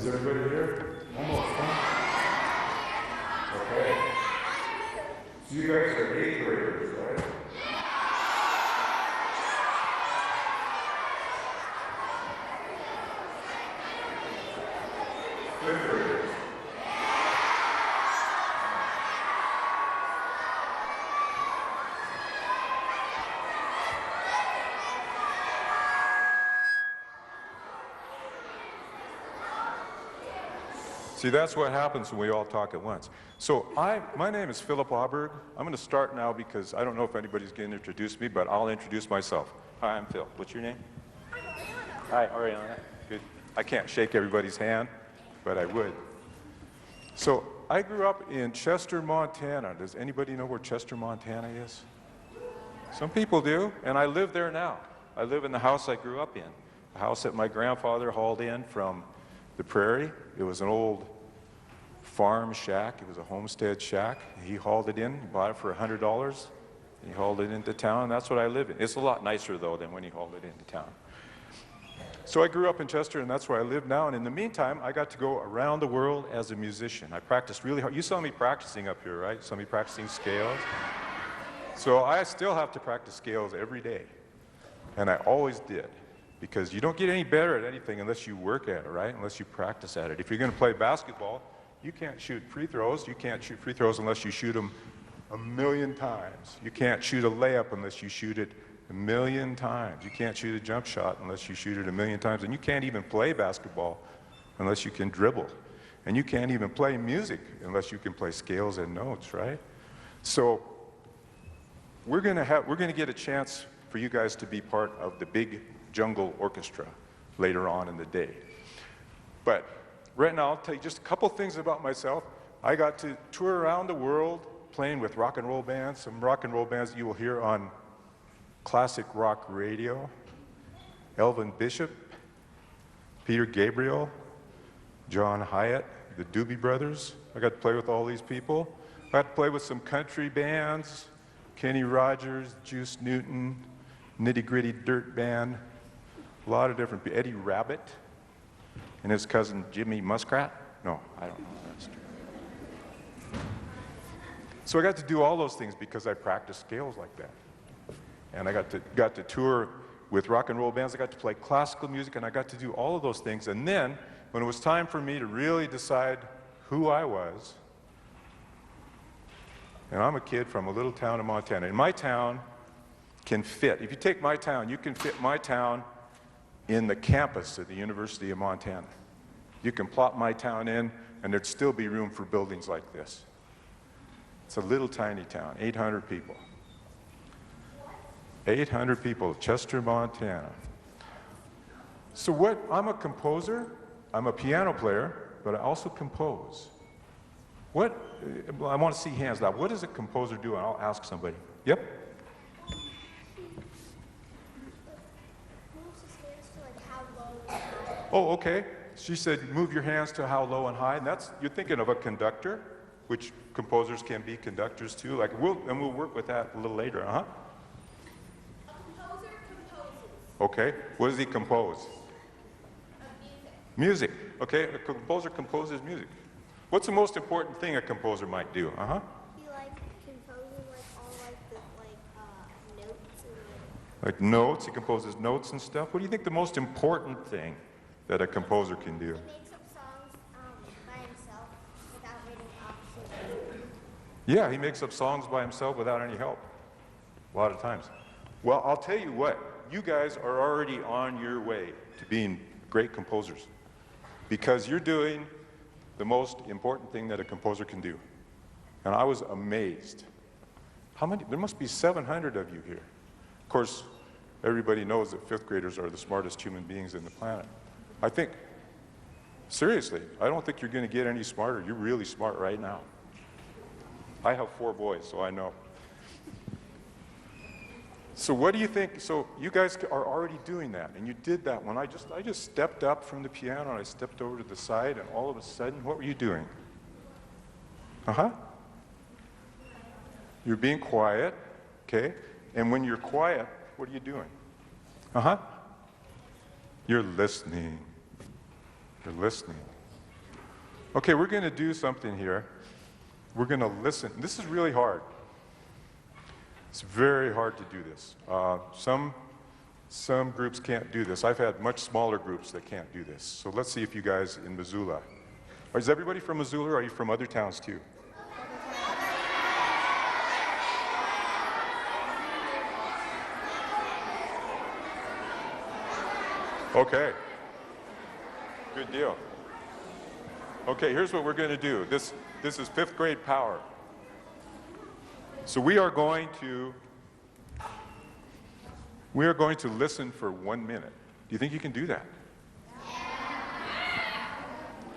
everybody here? Almost, huh? Okay. So you guys are 8th graders, right? Fifth graders. See, that's what happens when we all talk at once. So my name is Philip Aaberg. I'm going to start now because I don't know if anybody's going to introduce me, but I'll introduce myself. Hi, I'm Phil. What's your name? Hi, Ariana. Good. I can't shake everybody's hand, but I would. So I grew up in Chester, Montana. Does anybody know where Chester, Montana is? Some people do, and I live there now. I live in the house I grew up in, a house that my grandfather hauled in from the prairie. It was an old farm shack. It was a homestead shack. He hauled it in, bought it for $100. He hauled it into town. That's what I live in. It's a lot nicer, though, than when he hauled it into town. So I grew up in Chester, and that's where I live now. And in the meantime, I got to go around the world as a musician. I practiced really hard. You saw me practicing up here, right? You saw me practicing scales. So I still have to practice scales every day. And I always did. Because you don't get any better at anything unless you work at it, right? Unless you practice at it. If you're going to play basketball, you can't shoot free throws. You can't shoot free throws unless you shoot them 1,000,000 times. You can't shoot a layup unless you shoot it 1,000,000 times. You can't shoot a jump shot unless you shoot it 1,000,000 times. And you can't even play basketball unless you can dribble. And you can't even play music unless you can play scales and notes, right? So we're going to get a chance for you guys to be part of the big jungle orchestra later on in the day. But right now, I'll tell you just a couple things about myself. I got to tour around the world playing with rock and roll bands, some rock and roll bands that you will hear on classic rock radio. Elvin Bishop, Peter Gabriel, John Hyatt, the Doobie Brothers. I got to play with all these people. I got to play with some country bands, Kenny Rogers, Juice Newton, Nitty Gritty Dirt Band, a lot of different people. Eddie Rabbit and his cousin Jimmy Muskrat. No, I don't know if that's true. So I got to do all those things because I practiced scales like that. And I got to tour with rock and roll bands. I got to play classical music, and I got to do all of those things. And then, when it was time for me to really decide who I was, and I'm a kid from a little town in Montana. And my town can fit. If you take my town, you can fit my town in the campus of the University of Montana. You can plop my town in, and there'd still be room for buildings like this. It's a little tiny town, 800 people. 800 people, Chester, Montana. So I'm a composer, I'm a piano player, but I also compose. I want to see hands now. What does a composer do? And I'll ask somebody. Yep? Oh, okay. She said, move your hands to how low and high, and you're thinking of a conductor, which composers can be conductors too. We'll work with that a little later, A composer composes. Okay. What does he compose? Music. Okay. A composer composes music. What's the most important thing a composer might do? He composes notes and like notes. He composes notes and stuff. What do you think the most important thing that a composer can do? He makes up songs by himself without any help. Yeah, he makes up songs by himself without any help. A lot of times. Well, I'll tell you what. You guys are already on your way to being great composers because you're doing the most important thing that a composer can do. And I was amazed. How many? There must be 700 of you here. Of course, everybody knows that 5th graders are the smartest human beings in the planet. I think, seriously, I don't think you're going to get any smarter. You're really smart right now. I have 4 boys, so I know. So what do you think? So you guys are already doing that, and you did that when I just stepped up from the piano, and I stepped over to the side, and all of a sudden, what were you doing? You're being quiet, okay? And when you're quiet, what are you doing? You're listening. You're listening. Okay, we're going to do something here. We're going to listen. This is really hard. It's very hard to do this. Some groups can't do this. I've had much smaller groups that can't do this. So let's see if you guys in Missoula. Is everybody from Missoula, or are you from other towns too? Okay. Good deal. Okay, here's what we're going to do. This is 5th grade power. So we are going to listen for 1 minute. Do you think you can do that?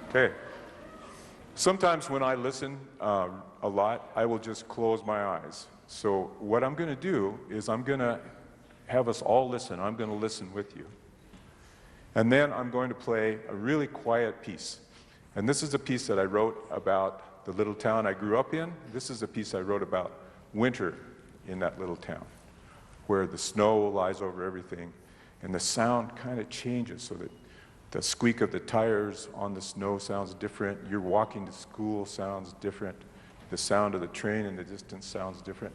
Okay. Sometimes when I listen a lot, I will just close my eyes. So what I'm going to do is I'm going to have us all listen. I'm going to listen with you. And then I'm going to play a really quiet piece. And this is a piece that I wrote about the little town I grew up in. This is a piece I wrote about winter in that little town, where the snow lies over everything, and the sound kind of changes so that the squeak of the tires on the snow sounds different. You're walking to school sounds different. The sound of the train in the distance sounds different.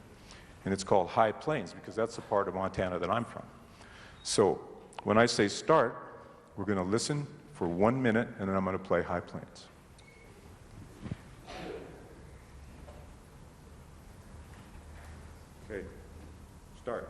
And it's called High Plains because that's the part of Montana that I'm from. So when I say start, we're going to listen for 1 minute, and then I'm going to play High Plains. Okay, start.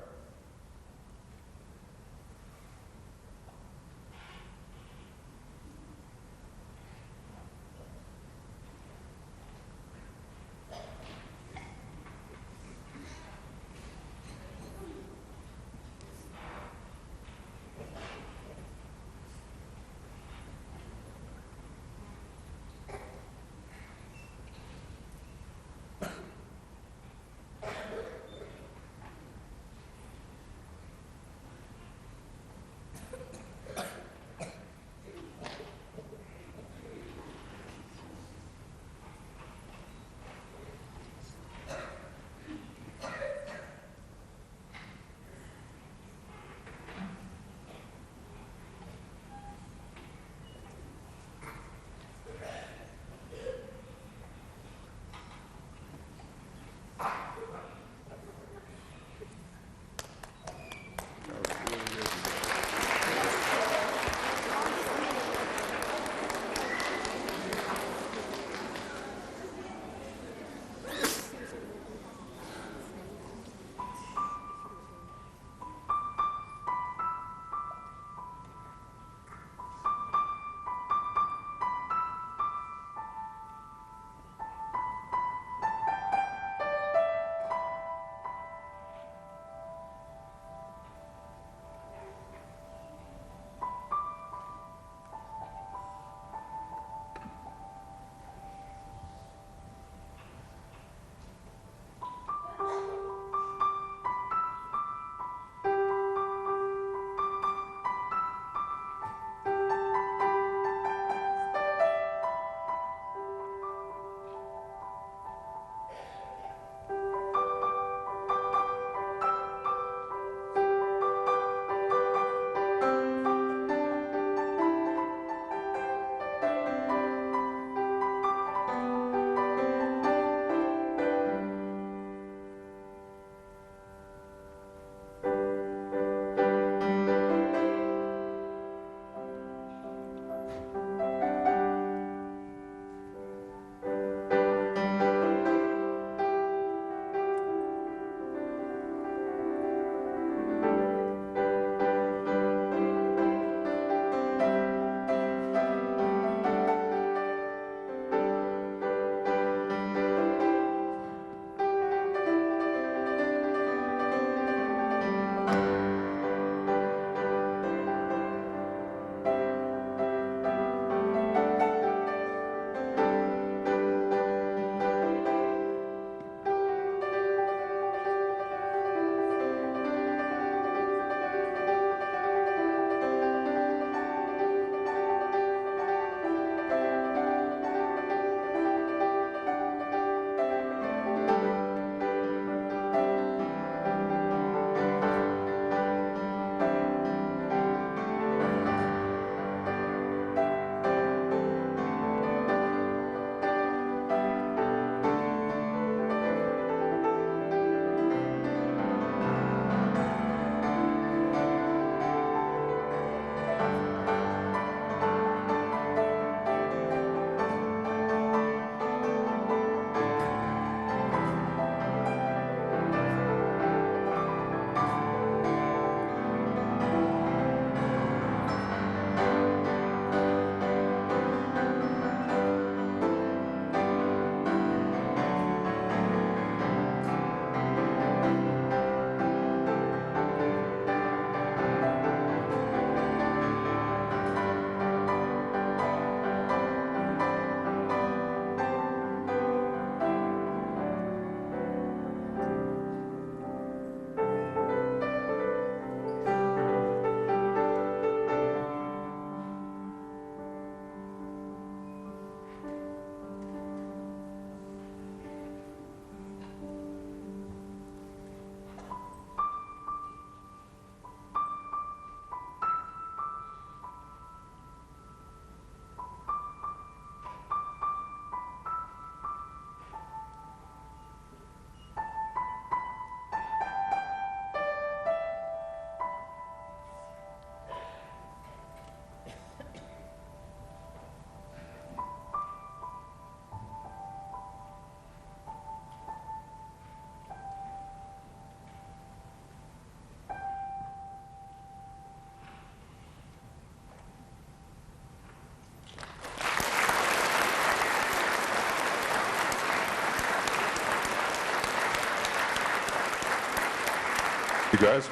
You guys?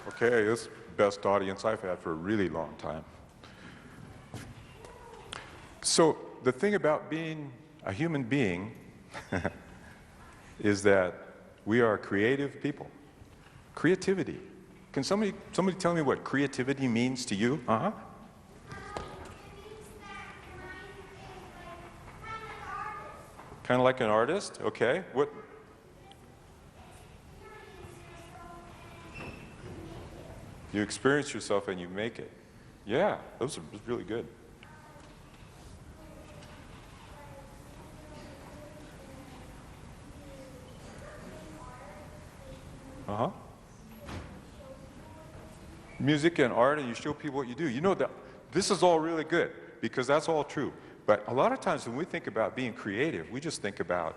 Okay, this is the best audience I've had for a really long time. So the thing about being a human being is that we are creative people. Creativity. Can somebody tell me what creativity means to you? Uh-huh. Kind of like an artist? Okay. What? You experience yourself and you make it. Yeah, those are really good. Uh-huh. Music and art, and you show people what you do. You know that this is all really good because that's all true. But a lot of times when we think about being creative, we just think about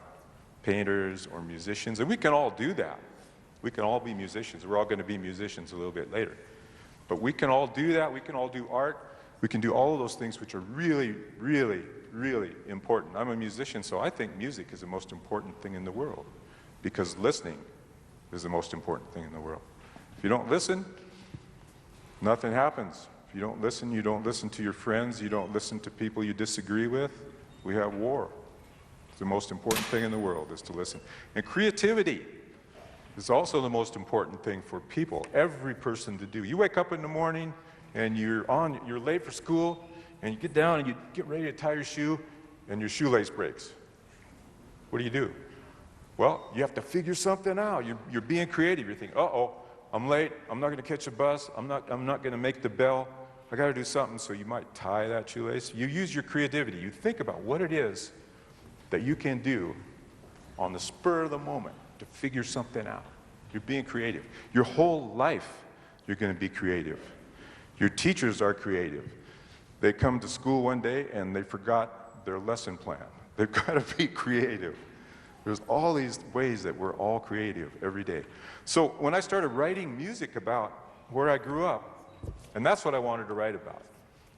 painters or musicians, and we can all do that. We can all be musicians. We're all going to be musicians a little bit later. But we can all do that. We can all do art. We can do all of those things which are really, really, really important. I'm a musician, so I think music is the most important thing in the world because listening is the most important thing in the world. If you don't listen, nothing happens. If you don't listen to your friends, you don't listen to people you disagree with, we have war. The most important thing in the world is to listen. And creativity is also the most important thing for people, every person to do. You wake up in the morning and you're late for school, and you get down and you get ready to tie your shoe, and your shoelace breaks. What do? Well, you have to figure something out. You're being creative. You're thinking, uh-oh, I'm late. I'm not going to catch a bus. I'm not going to make the bell. I got to do something. So you might tie that shoelace. You use your creativity. You think about what it is that you can do on the spur of the moment to figure something out. You're being creative. Your whole life, you're going to be creative. Your teachers are creative. They come to school one day and they forgot their lesson plan. They've got to be creative. There's all these ways that we're all creative every day. So when I started writing music about where I grew up, and that's what I wanted to write about.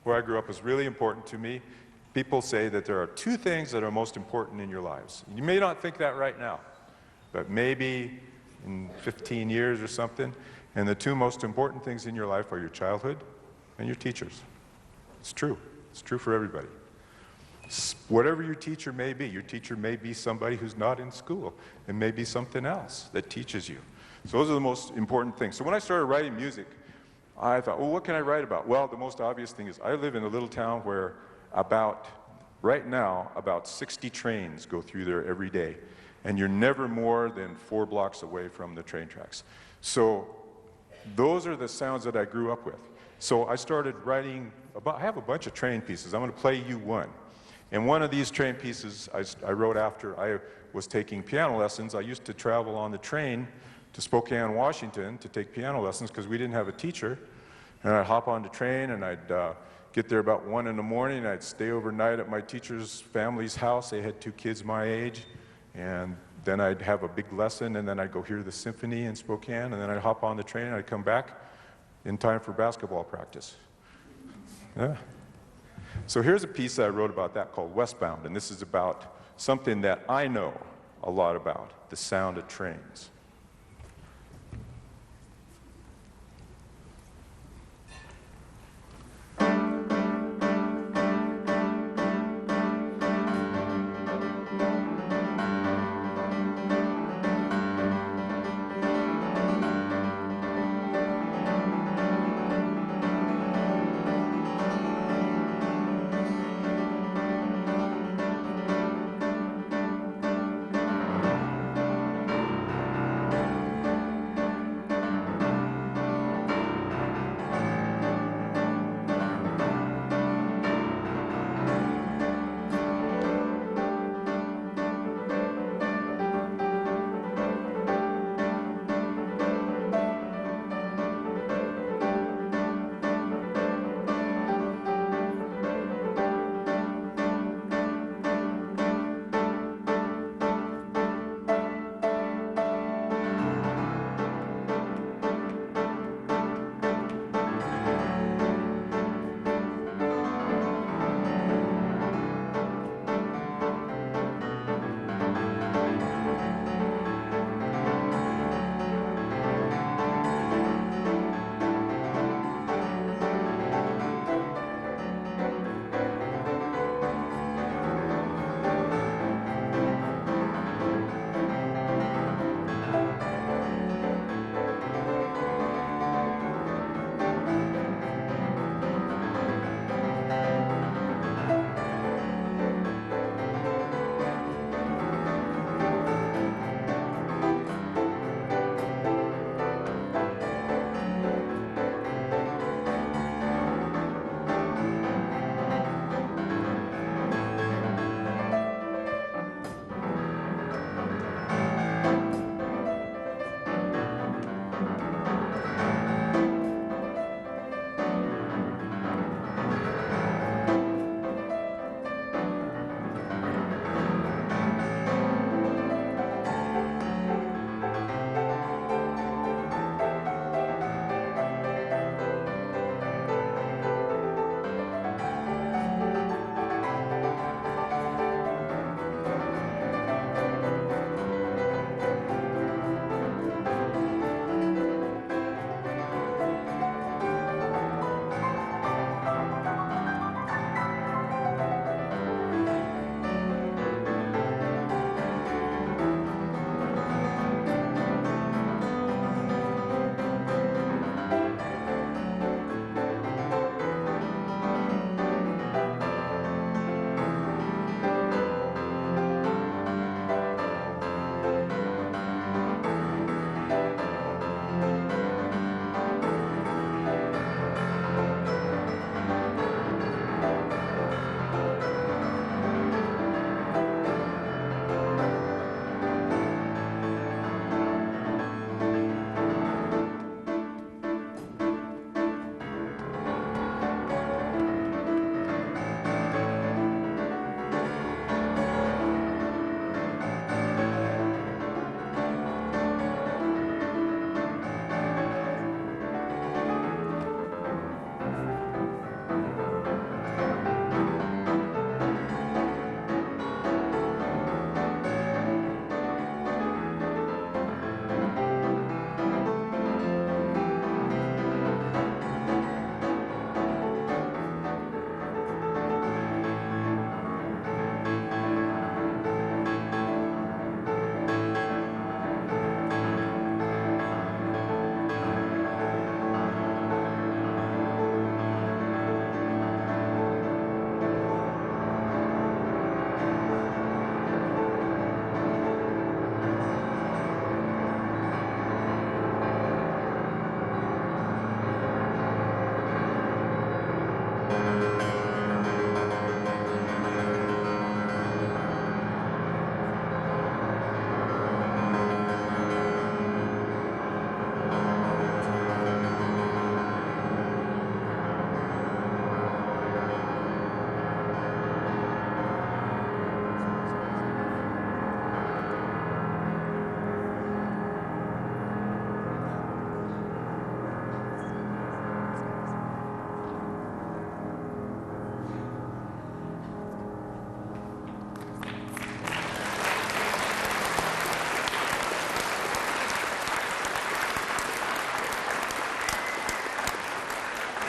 Where I grew up was really important to me. People say that there are two things that are most important in your lives. You may not think that right now, but maybe in 15 years or something, and the two most important things in your life are your childhood and your teachers. It's true. It's true for everybody. Whatever your teacher may be somebody who's not in school. It may be something else that teaches you. So those are the most important things. So when I started writing music, I thought, well, what can I write about? Well, the most obvious thing is I live in a little town where right now, about 60 trains go through there every day. And you're never more than 4 blocks away from the train tracks. So those are the sounds that I grew up with. So I started writing I have a bunch of train pieces. I'm going to play you one. And one of these train pieces I wrote after I was taking piano lessons. I used to travel on the train to Spokane, Washington to take piano lessons because we didn't have a teacher. And I'd hop on the train and I'd get there about 1 in the morning. I'd stay overnight at my teacher's family's house. They had 2 kids my age. And then I'd have a big lesson, and then I'd go hear the symphony in Spokane, and then I'd hop on the train and I'd come back in time for basketball practice. Yeah. So here's a piece that I wrote about that called Westbound, and this is about something that I know a lot about, the sound of trains.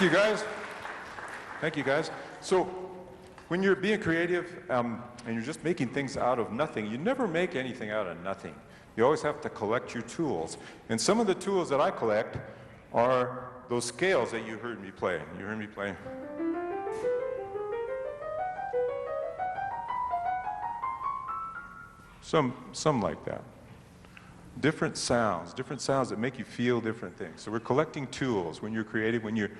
you, guys. Thank you, guys. So, when you're being creative and you're just making things out of nothing, you never make anything out of nothing. You always have to collect your tools. And some of the tools that I collect are those scales that you heard me play. You heard me play. Some like that. Different sounds that make you feel different things. So we're collecting tools. When you're creative, when you're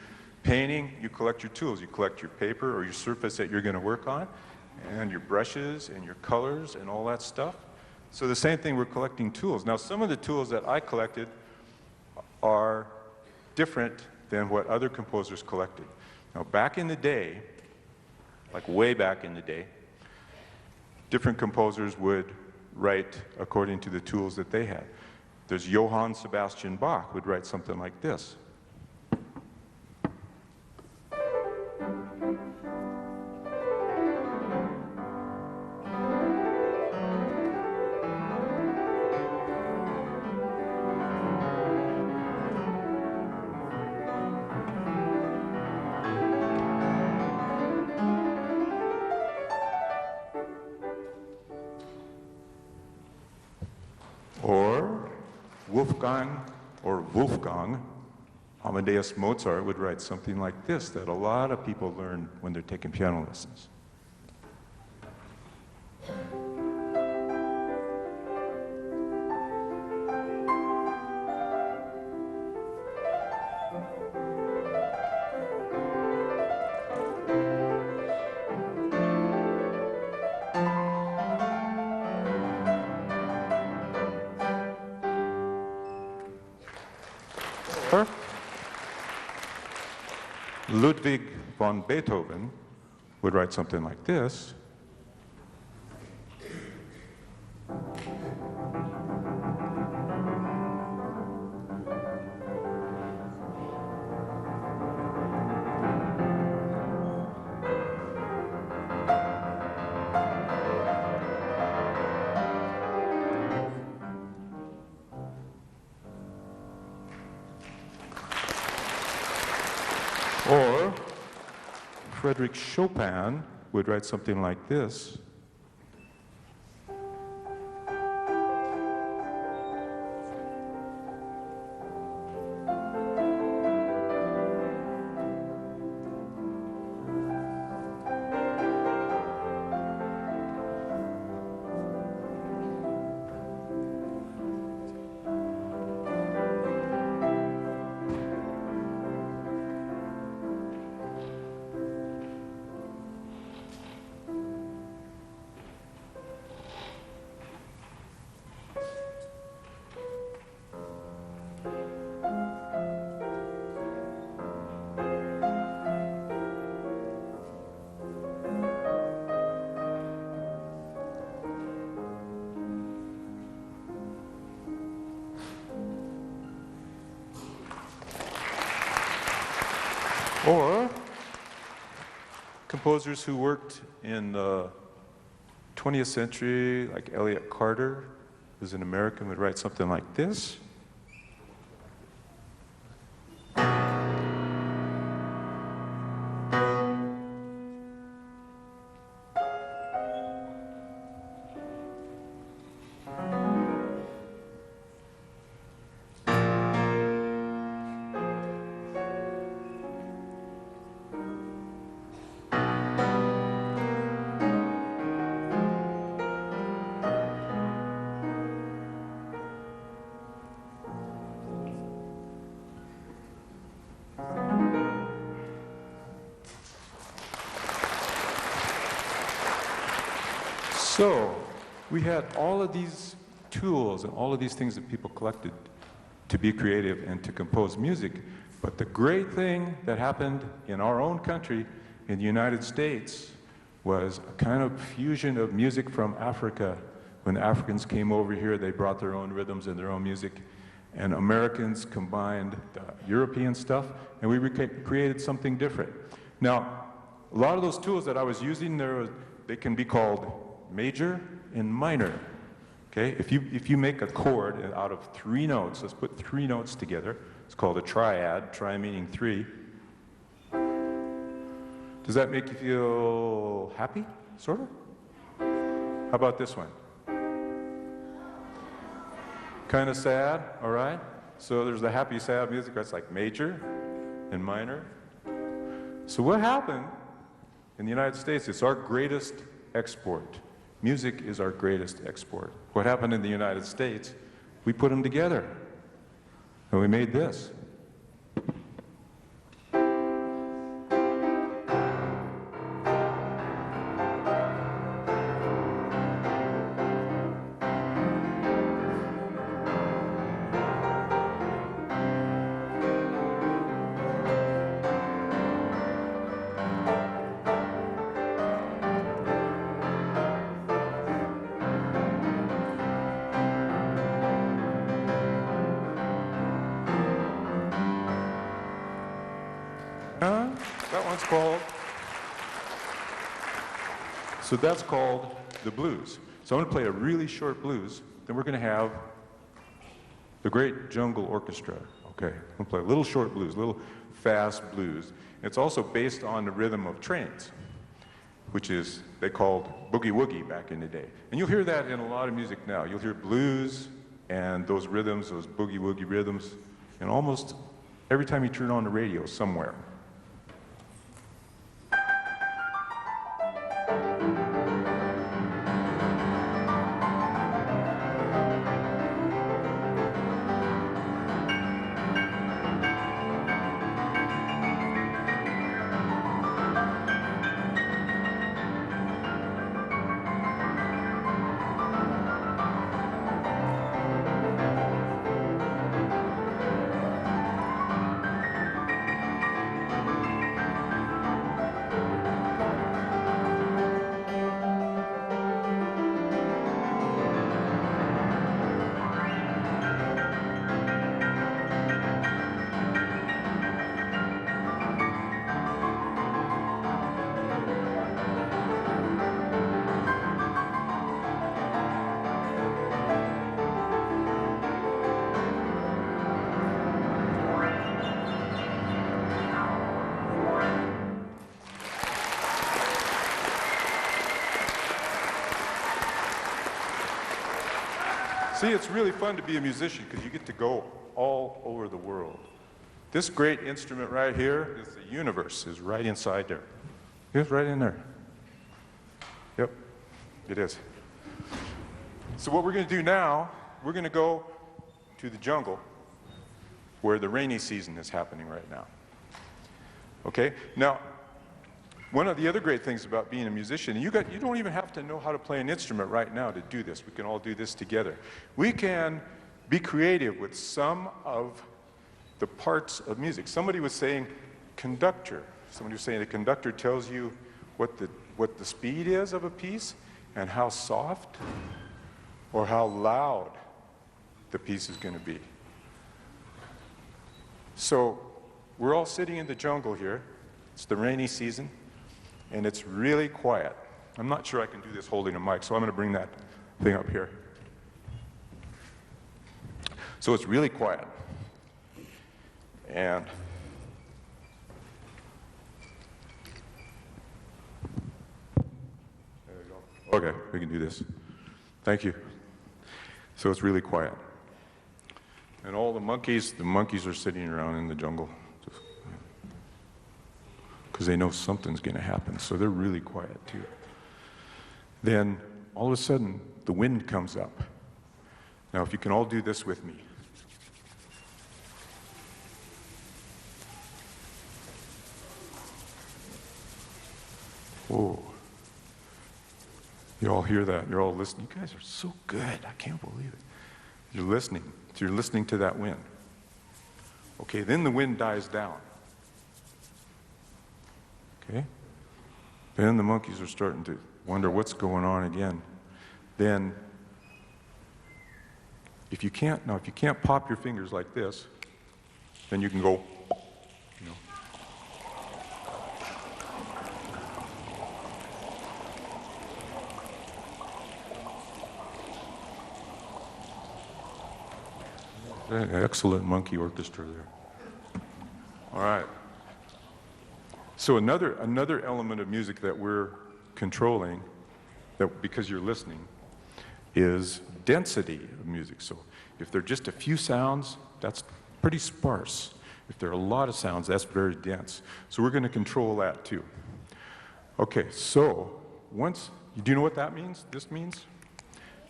painting, you collect your tools. You collect your paper or your surface that you're going to work on, and your brushes and your colors and all that stuff. So the same thing, we're collecting tools. Now, some of the tools that I collected are different than what other composers collected. Now, back in the day, like way back in the day, different composers would write according to the tools that they had. There's Johann Sebastian Bach would write something like this. Or Wolfgang Amadeus Mozart would write something like this that a lot of people learn when they're taking piano lessons. Ludwig von Beethoven would write something like this. Or Frédéric Chopin would write something like this. Or composers who worked in the 20th century, like Elliott Carter, who's an American, would write something like this. So we had all of these tools and all of these things that people collected to be creative and to compose music. But the great thing that happened in our own country, in the United States, was a kind of fusion of music from Africa. When the Africans came over here, they brought their own rhythms and their own music. And Americans combined the European stuff, and we created something different. Now, a lot of those tools that I was using, they can be called major and minor. Okay, if you make a chord out of 3 notes, let's put 3 notes together. It's called a triad, tri meaning 3. Does that make you feel happy, sort of? How about this one? Kind of sad, all right? So there's the happy, sad music, that's like major and minor. So what happened in the United States, it's our greatest export. Music is our greatest export. What happened in the United States, we put them together, and we made this. That one's called, so that's called the blues. So I'm going to play a really short blues, then we're going to have the Great Jungle Orchestra. Okay, I'm going to play a little short blues, a little fast blues. It's also based on the rhythm of trains, which is, they called boogie woogie back in the day. And you'll hear that in a lot of music now. You'll hear blues and those rhythms, those boogie woogie rhythms, and almost every time you turn on the radio somewhere. See, it's really fun to be a musician because you get to go all over the world. This great instrument right here is the universe, is right inside there. It's right in there. Yep, it is. So what we're going to do now, we're going to go to the jungle where the rainy season is happening right now. Okay? Now, one of the other great things about being a musician, you don't even have to know how to play an instrument right now to do this. We can all do this together. We can be creative with some of the parts of music. Somebody was saying conductor. Somebody was saying a conductor tells you what the speed is of a piece and how soft or how loud the piece is going to be. So we're all sitting in the jungle here. It's the rainy season. And it's really quiet. I'm not sure I can do this holding a mic, so I'm going to bring that thing up here. So it's really quiet. And there we go. Okay, we can do this. Thank you. So it's really quiet. And all the monkeys are sitting around in the jungle. Because they know something's going to happen, so they're really quiet too. Then, all of a sudden, the wind comes up. Now, if you can all do this with me. Whoa. You all hear that? You're all listening. You guys are so good. I can't believe it. You're listening. So you're listening to that wind. Okay, then the wind dies down. Okay? Then the monkeys are starting to wonder what's going on again. Then, if you can't pop your fingers like this, then you can go, you know. Excellent monkey orchestra there. All right. So another element of music that we're controlling, that because you're listening, is density of music. So if there are just a few sounds, that's pretty sparse. If there are a lot of sounds, that's very dense. So we're going to control that too. Okay, so do you know what that means? This means?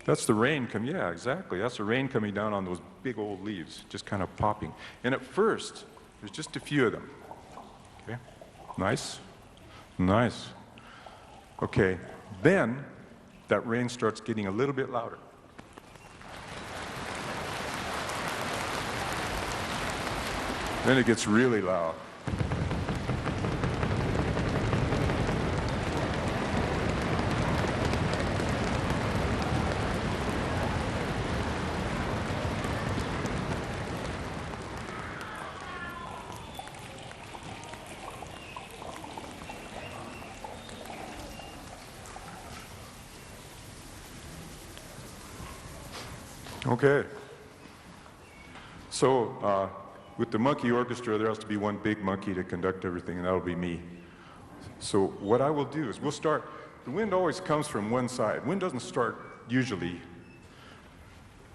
That's the rain coming, yeah, exactly. That's the rain coming down on those big old leaves, just kind of popping. And at first, there's just a few of them. Okay, nice, nice. Okay, then that rain starts getting a little bit louder. Then it gets really loud. Okay. So with the monkey orchestra, there has to be one big monkey to conduct everything, and that'll be me. So what I will do is we'll start. The wind always comes from one side. Wind doesn't start usually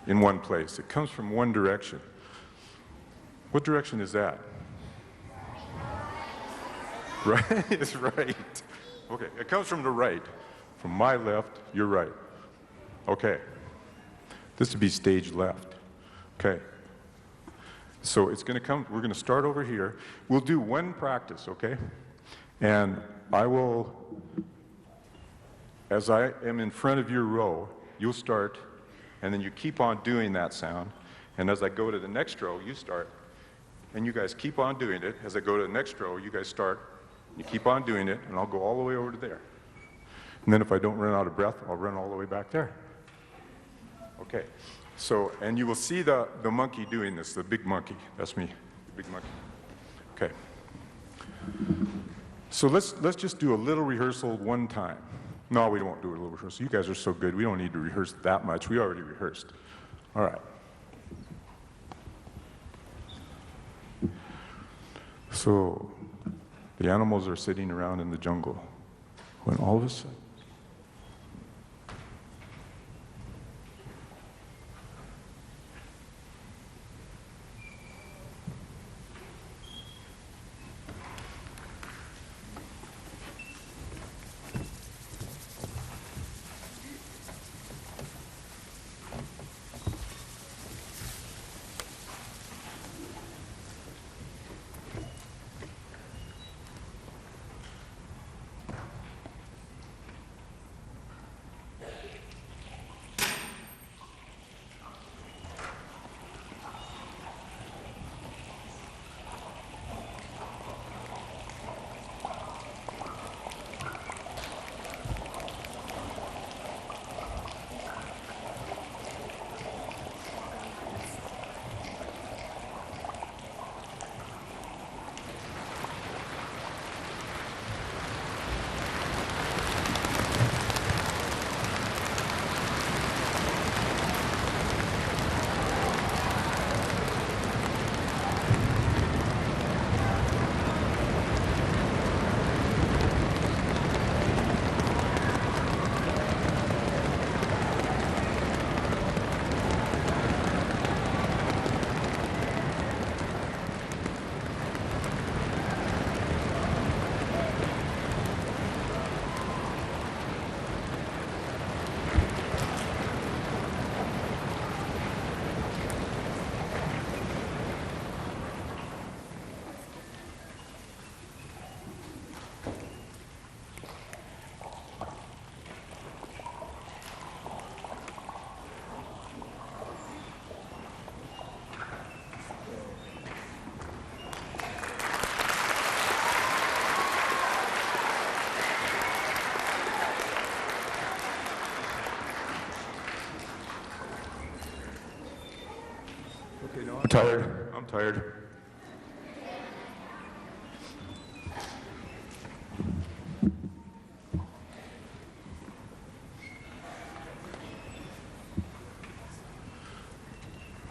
in one place. It comes from one direction. What direction is that? Right? It's right. Okay, it comes from the right. From my left, your right. Okay. This would be stage left. Okay. So it's going to come, we're going to start over here. We'll do one practice, okay? And I will, as I am in front of your row, you'll start, and then you keep on doing that sound. And as I go to the next row, you start. And you guys keep on doing it. As I go to the next row, you guys start. You keep on doing it, and I'll go all the way over to there. And then if I don't run out of breath, I'll run all the way back there. Okay, so, and you will see the monkey doing this, the big monkey. That's me, the big monkey. Okay. So let's just do a little rehearsal one time. No, we won't do a little rehearsal. You guys are so good, we don't need to rehearse that much. We already rehearsed. All right. So, the animals are sitting around in the jungle when all of a sudden, I'm tired. I'm tired.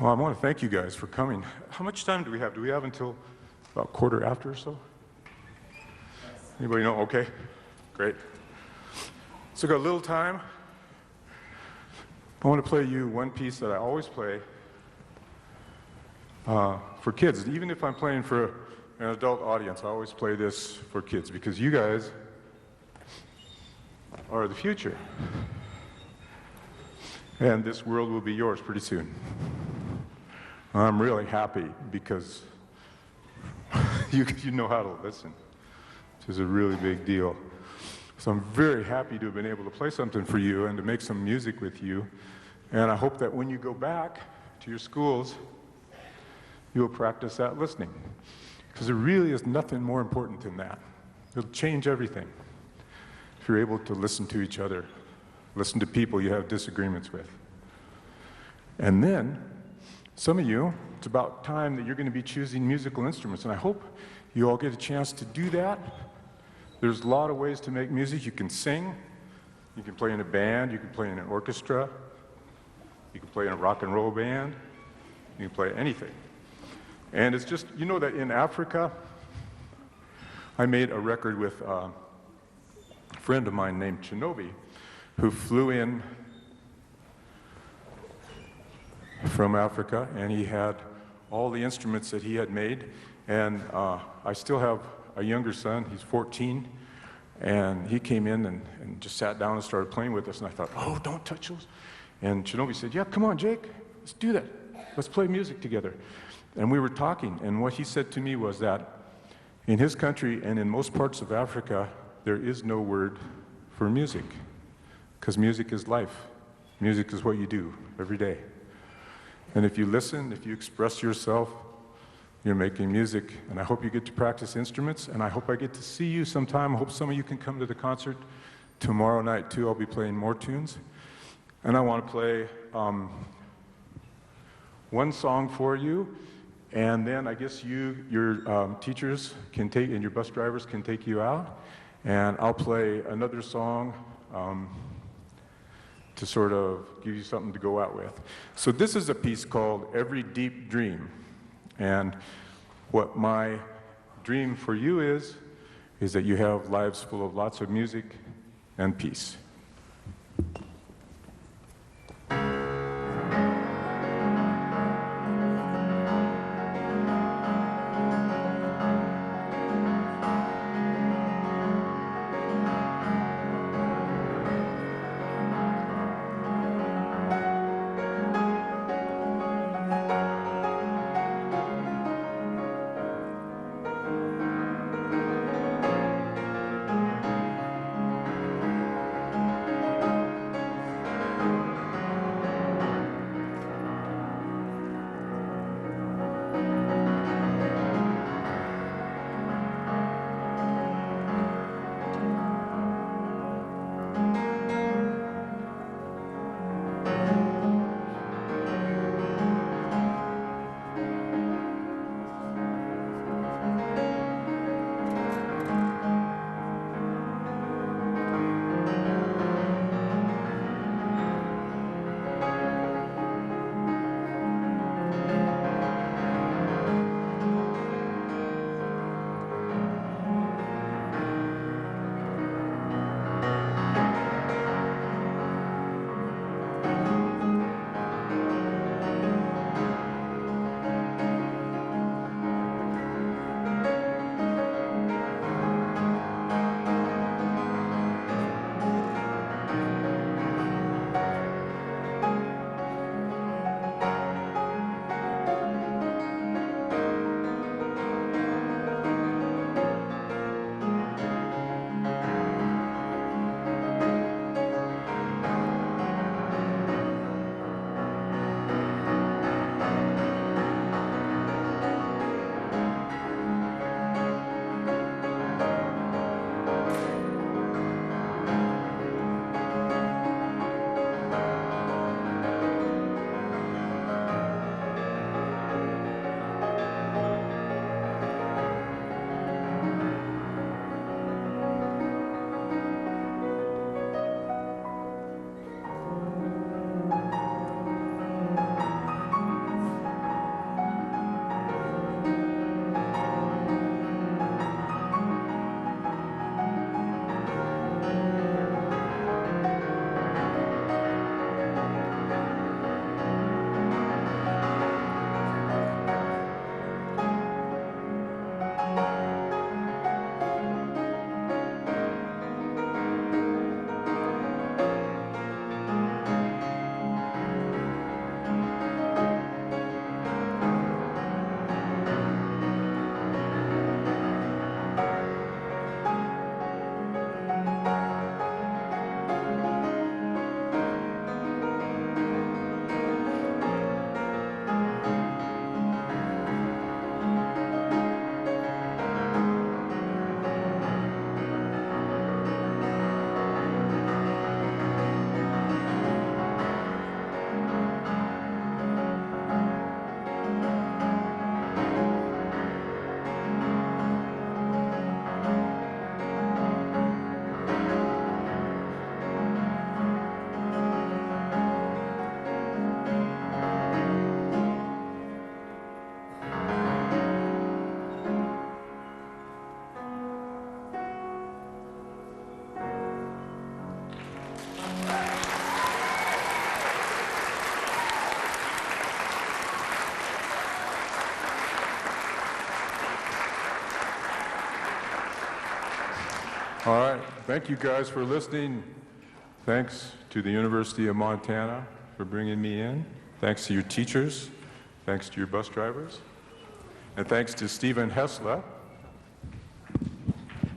Well, I want to thank you guys for coming. How much time do we have? Do we have until about quarter after or so? Anybody know? Okay, great. So got a little time. I want to play you one piece that I always play for kids. Even if I'm playing for an adult audience, I always play this for kids because you guys are the future. And this world will be yours pretty soon. I'm really happy because you know how to listen, which is a really big deal. So I'm very happy to have been able to play something for you and to make some music with you. And I hope that when you go back to your schools, you'll practice that listening. Because there really is nothing more important than that. It'll change everything if you're able to listen to each other, listen to people you have disagreements with. And then, some of you, it's about time that you're going to be choosing musical instruments, and I hope you all get a chance to do that. There's a lot of ways to make music. You can sing, you can play in a band, you can play in an orchestra, you can play in a rock and roll band, you can play anything. And it's just, you know that in Africa, I made a record with a friend of mine named Chinobi, who flew in from Africa, and he had all the instruments that he had made. And I still have a younger son, he's 14, and he came in and just sat down and started playing with us, and I thought, oh, don't touch those. And Shinobi said, yeah, come on, Jake, let's do that. Let's play music together. And we were talking, and what he said to me was that in his country and in most parts of Africa, there is no word for music, because music is life. Music is what you do every day. And if you listen, if you express yourself, you're making music. And I hope you get to practice instruments, and I hope I get to see you sometime. I hope some of you can come to the concert tomorrow night too. I'll be playing more tunes. And I want to play one song for you, and then I guess your teachers can take, and your bus drivers can take you out, and I'll play another song to sort of give you something to go out with. So this is a piece called Every Deep Dream. And what my dream for you is that you have lives full of lots of music and peace. All right. Thank you guys for listening. Thanks to the University of Montana for bringing me in. Thanks to your teachers. Thanks to your bus drivers. And thanks to Stephen Hessler.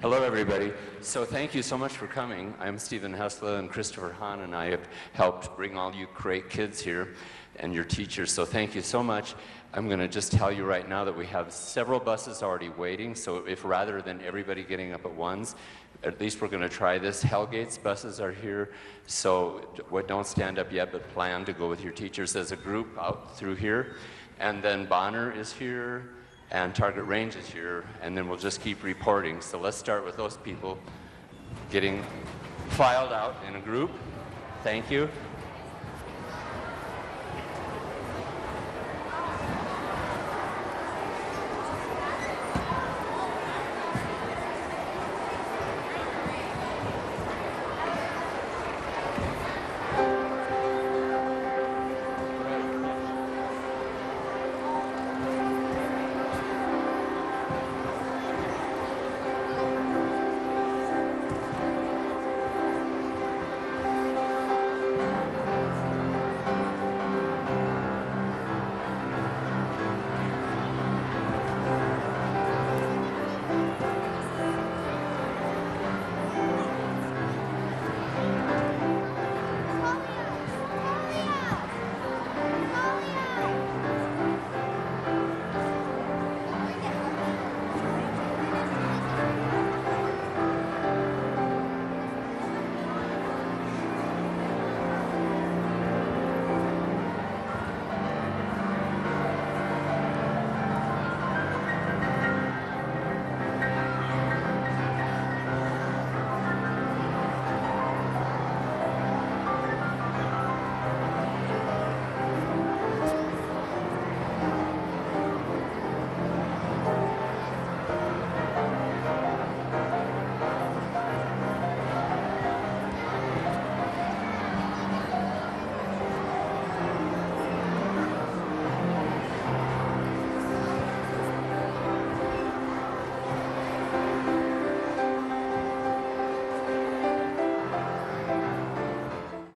Hello, everybody. So thank you so much for coming. I'm Stephen Hessler, and Christopher Hahn and I have helped bring all you great kids here and your teachers. So thank you so much. I'm going to just tell you right now that we have several buses already waiting. So if rather than everybody getting up at once, at least we're going to try this. Hellgate's buses are here. So don't stand up yet, but plan to go with your teachers as a group out through here. And then Bonner is here. And Target Range is here, and then we'll just keep reporting. So let's start with those people getting filed out in a group. Thank you.